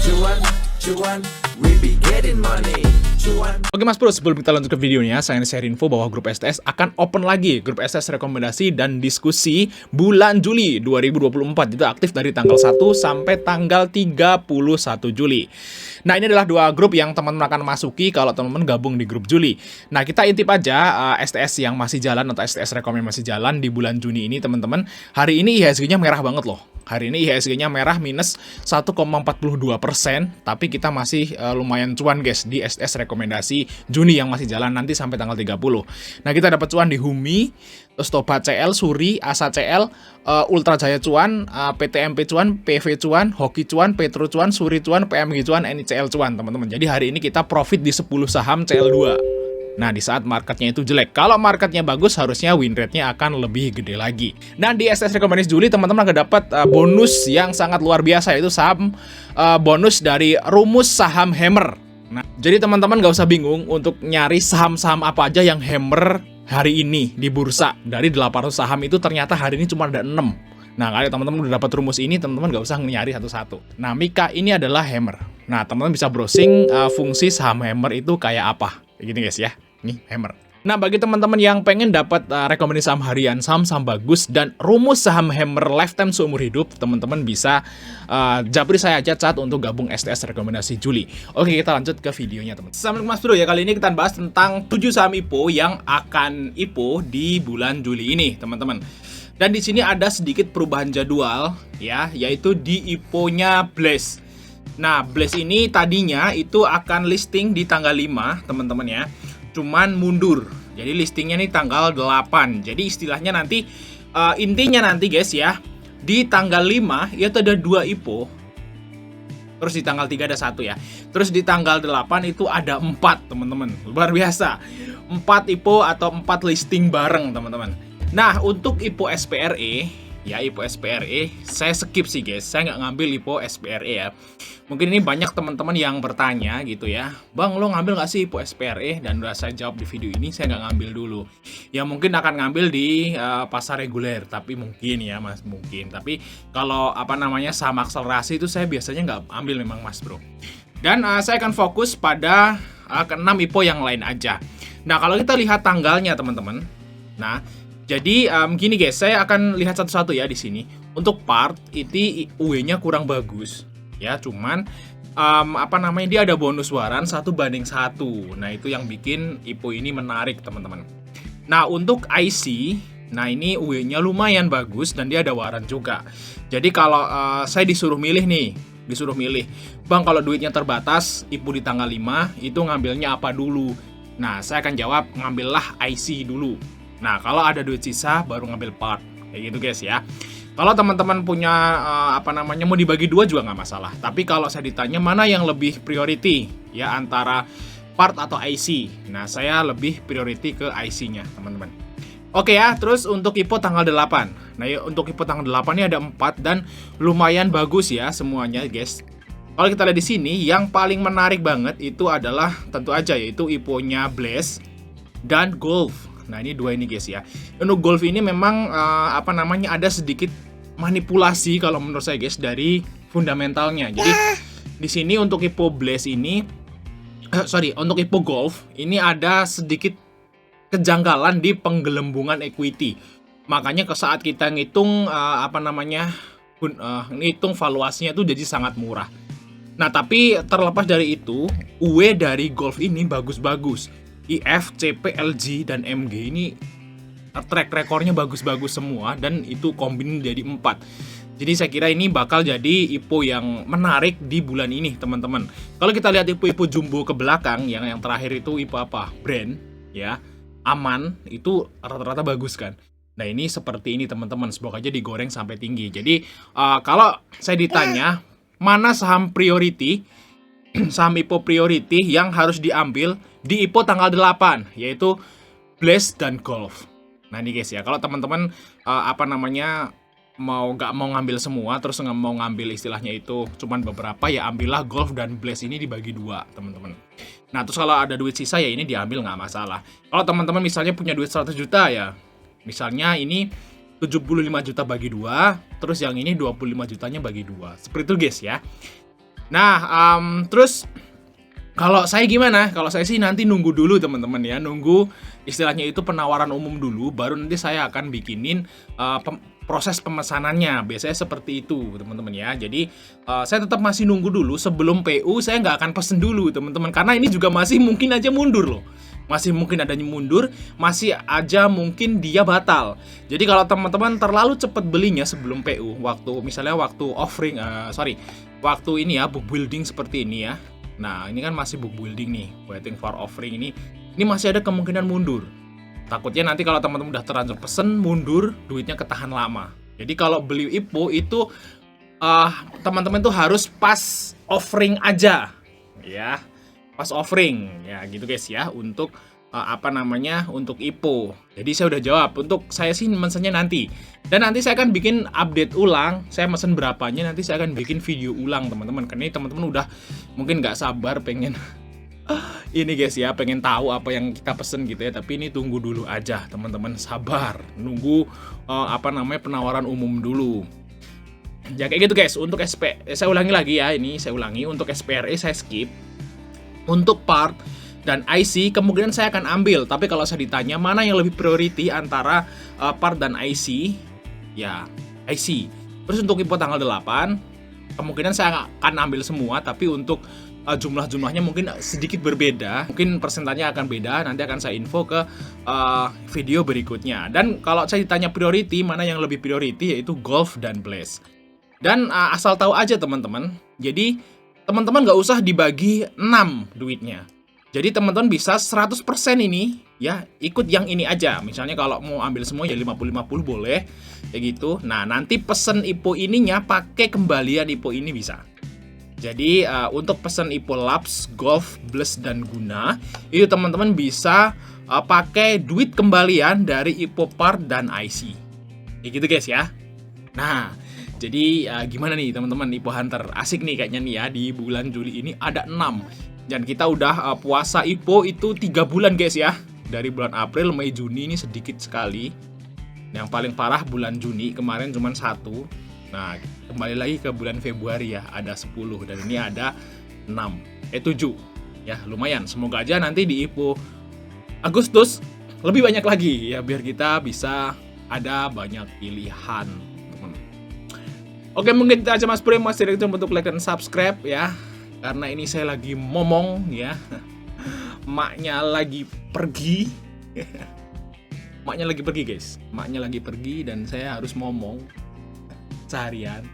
Cuan, cuan, we be getting money. Cuan. Oke Mas Bro, sebelum kita lanjut ke videonya, saya ingin share info bahwa grup STS akan open lagi. Grup STS rekomendasi dan diskusi bulan Juli 2024. Itu aktif dari tanggal 1 sampai tanggal 31 Juli. Nah, ini adalah dua grup yang teman-teman akan masuki kalau teman-teman gabung di grup Juli. Nah, kita intip aja STS yang masih jalan atau STS rekom yang masih jalan di bulan Juni ini, teman-teman. Hari ini IHSG-nya merah banget loh. Hari ini IHSG-nya merah minus 1,42%, tapi kita masih lumayan cuan guys di STS rekomendasi Juni yang masih jalan nanti sampai tanggal 30. Nah, kita dapat cuan di Humi, terus Toba CL, Suri, Asa CL, Ultra Jaya cuan, PTMP cuan, PV cuan, Hoki cuan, Petro cuan, Suri cuan, PMG cuan, NICL cuan, teman-teman. Jadi hari ini kita profit di 10 saham CL2. Nah, di saat marketnya itu jelek. Kalau marketnya bagus, harusnya win rate-nya akan lebih gede lagi. Dan di STS rekomendasi Juli, teman-teman akan dapat bonus yang sangat luar biasa, yaitu saham bonus dari rumus saham Hammer. Nah, jadi teman-teman gak usah bingung untuk nyari saham-saham apa aja yang Hammer hari ini di bursa. Dari 800 saham itu ternyata hari ini cuma ada 6. Nah, kalau teman-teman udah dapat rumus ini, teman-teman gak usah nyari satu-satu. Nah, Mika ini adalah Hammer. Nah, teman-teman bisa browsing fungsi saham Hammer itu kayak apa. Gini guys ya, nih Hammer. Nah, bagi teman-teman yang pengen dapat rekomendasi saham harian, saham-saham bagus, dan rumus saham Hammer lifetime seumur hidup, teman-teman bisa japri saya aja chat untuk gabung STS rekomendasi Juli. Oke, kita lanjut ke videonya teman. Assalamualaikum Mas Bro ya, kali ini kita bahas tentang 7 saham IPO yang akan IPO di bulan Juli ini, teman-teman. Dan di sini ada sedikit perubahan jadwal ya, yaitu di IPO-nya Bless. Nah, Bless ini tadinya itu akan listing di tanggal 5, teman-teman ya. Cuman mundur. Jadi listingnya nih tanggal 8. Jadi istilahnya nanti intinya nanti guys ya, di tanggal 5 itu ada 2 IPO. Terus di tanggal 3 ada 1 ya. Terus di tanggal 8 itu ada 4, teman-teman. Luar biasa. 4 IPO atau 4 listing bareng, teman-teman. Nah, untuk IPO SPRE ya, IPO SPRE saya skip sih guys. Saya nggak ngambil IPO SPRE ya. Mungkin ini banyak teman-teman yang bertanya gitu ya, Bang, lo ngambil nggak sih IPO SPRE? Dan udah saya jawab di video ini, saya nggak ngambil dulu. Ya mungkin akan ngambil di pasar reguler, tapi mungkin ya Mas, mungkin. Tapi kalau apa namanya saham akselerasi itu saya biasanya nggak ambil memang Mas Bro. Dan saya akan fokus pada ke 6 IPO yang lain aja. Nah, kalau kita lihat tanggalnya teman-teman, nah jadi gini guys, saya akan lihat satu-satu ya di sini. Untuk part itu UE-nya kurang bagus. Ya, cuman apa namanya dia ada bonus waran 1:1. Nah, itu yang bikin IPO ini menarik, teman-teman. Nah, untuk IC, nah ini UE-nya lumayan bagus dan dia ada waran juga. Jadi kalau saya disuruh milih nih, Bang, kalau duitnya terbatas, IPO di tanggal 5, itu ngambilnya apa dulu? Nah, saya akan jawab, ngambillah IC dulu. Nah, kalau ada duit sisa, baru ngambil part. Kayak gitu guys ya. Kalau teman-teman punya mau dibagi 2 juga nggak masalah. Tapi kalau saya ditanya mana yang lebih priority ya antara part atau IC. Nah, saya lebih priority ke IC-nya, teman-teman. Oke ya, terus untuk IPO tanggal 8. Nah, untuk IPO tanggal 8 ini ada 4 dan lumayan bagus ya semuanya, guys. Kalau kita lihat di sini, yang paling menarik banget itu adalah tentu aja yaitu IPO-nya Bless dan Golf. Nah, ini 2 ini guys ya. Untuk Golf ini memang ada sedikit manipulasi kalau menurut saya guys dari fundamentalnya. Jadi di sini untuk IPO Bless ini untuk IPO Golf ini ada sedikit kejanggalan di penggelembungan equity. Makanya ke saat kita ngitung ngitung valuasinya itu jadi sangat murah. Nah, tapi terlepas dari itu, UE dari Golf ini bagus-bagus. IF, CP, LG, dan MG ini track rekornya bagus-bagus semua dan itu kombin jadi 4. Jadi saya kira ini bakal jadi IPO yang menarik di bulan ini, teman-teman. Kalau kita lihat IPO-IPO jumbo ke belakang, yang terakhir itu IPO apa? Brand, ya. Aman, itu rata-rata bagus kan. Nah, ini seperti ini, teman-teman. Semoga aja digoreng sampai tinggi. Jadi, kalau saya ditanya, mana saham priority, saham IPO priority yang harus diambil di IPO tanggal 8, yaitu Bless dan Golf. Nah, ini guys ya, kalau teman-teman nggak mau ngambil semua, terus nggak mau ngambil istilahnya itu cuman beberapa, ya ambillah Golf dan Bless ini dibagi 2, teman-teman. Nah, terus kalau ada duit sisa ya ini diambil, nggak masalah. Kalau teman-teman misalnya punya duit 100 juta ya, misalnya ini 75 juta bagi 2, terus yang ini 25 jutanya bagi 2. Seperti itu guys ya. Nah, terus kalau saya gimana? Kalau saya sih nanti nunggu dulu teman-teman ya, nunggu istilahnya itu penawaran umum dulu, baru nanti saya akan bikinin proses pemesanannya. Biasanya seperti itu teman-teman ya. Jadi saya tetap masih nunggu dulu sebelum PU, saya nggak akan pesen dulu teman-teman, karena ini juga masih mungkin aja mundur loh. Masih mungkin adanya mundur, masih aja mungkin dia batal. Jadi kalau teman-teman terlalu cepat belinya sebelum PU, misalnya waktu offering, waktu ini ya, book building seperti ini ya. Nah, ini kan masih book building nih, waiting for offering ini masih ada kemungkinan mundur. Takutnya nanti kalau teman-teman udah terlanjur pesen, mundur, duitnya ketahan lama. Jadi kalau beli IPO itu teman-teman tuh harus pas offering aja, ya. Pas offering, ya gitu guys ya, untuk untuk IPO. Jadi saya udah jawab, untuk saya sih mesennya nanti. Dan nanti saya akan bikin update ulang, saya mesen berapanya, nanti saya akan bikin video ulang teman-teman. Karena ini teman-teman udah mungkin nggak sabar pengen ini guys ya, pengen tahu apa yang kita pesen gitu ya. Tapi ini tunggu dulu aja teman-teman, sabar, nunggu penawaran umum dulu. Ya kayak gitu guys. Untuk saya ulangi lagi ya, untuk SPRE saya skip. Untuk part dan IC kemungkinan saya akan ambil, tapi kalau saya ditanya mana yang lebih priority antara part dan IC, ya IC. Terus untuk IPO tanggal 8 kemungkinan saya akan ambil semua, tapi untuk jumlah-jumlahnya mungkin sedikit berbeda, mungkin persentasenya akan beda, nanti akan saya info ke video berikutnya. Dan kalau saya ditanya priority, mana yang lebih priority, yaitu Golf dan Blaze. Dan asal tahu aja teman-teman, jadi teman-teman nggak usah dibagi 6 duitnya. Jadi teman-teman bisa 100% ini ya, ikut yang ini aja. Misalnya kalau mau ambil semua ya 50-50 boleh, kayak gitu. Nah, nanti pesen IPO ininya pakai kembalian IPO ini bisa. Jadi untuk pesen IPO Labs, Golf, Bless, dan Guna, itu teman-teman bisa pakai duit kembalian dari IPO Part dan IC. Kayak gitu guys ya. Nah, jadi gimana nih teman-teman, IPO Hunter asik nih kayaknya nih ya, di bulan Juli ini ada 6. Dan kita udah puasa IPO itu 3 bulan guys ya. Dari bulan April, Mei, Juni ini sedikit sekali. Yang paling parah bulan Juni kemarin cuma 1. Nah, kembali lagi ke bulan Februari ya, ada 10 dan ini ada 7. Ya, lumayan. Semoga aja nanti di IPO Agustus lebih banyak lagi ya, biar kita bisa ada banyak pilihan. Oke, mungkin kita aja Mas Prim, Mas Direktur, untuk like dan subscribe ya. Karena ini saya lagi momong ya. Maknya lagi pergi. Maknya lagi pergi guys. Maknya lagi pergi dan saya harus momong seharian.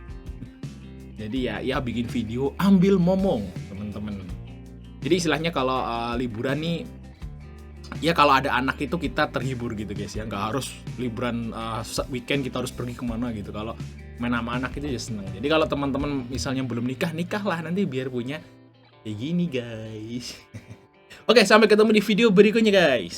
Jadi ya bikin video ambil momong teman-teman. Jadi istilahnya kalau liburan nih, ya kalau ada anak itu kita terhibur gitu guys ya. Nggak harus liburan weekend kita harus pergi kemana gitu. Kalau main sama anak itu ya seneng. Jadi kalau teman-teman misalnya belum nikah lah nanti biar punya kayak gini guys. Oke, sampai ketemu di video berikutnya guys.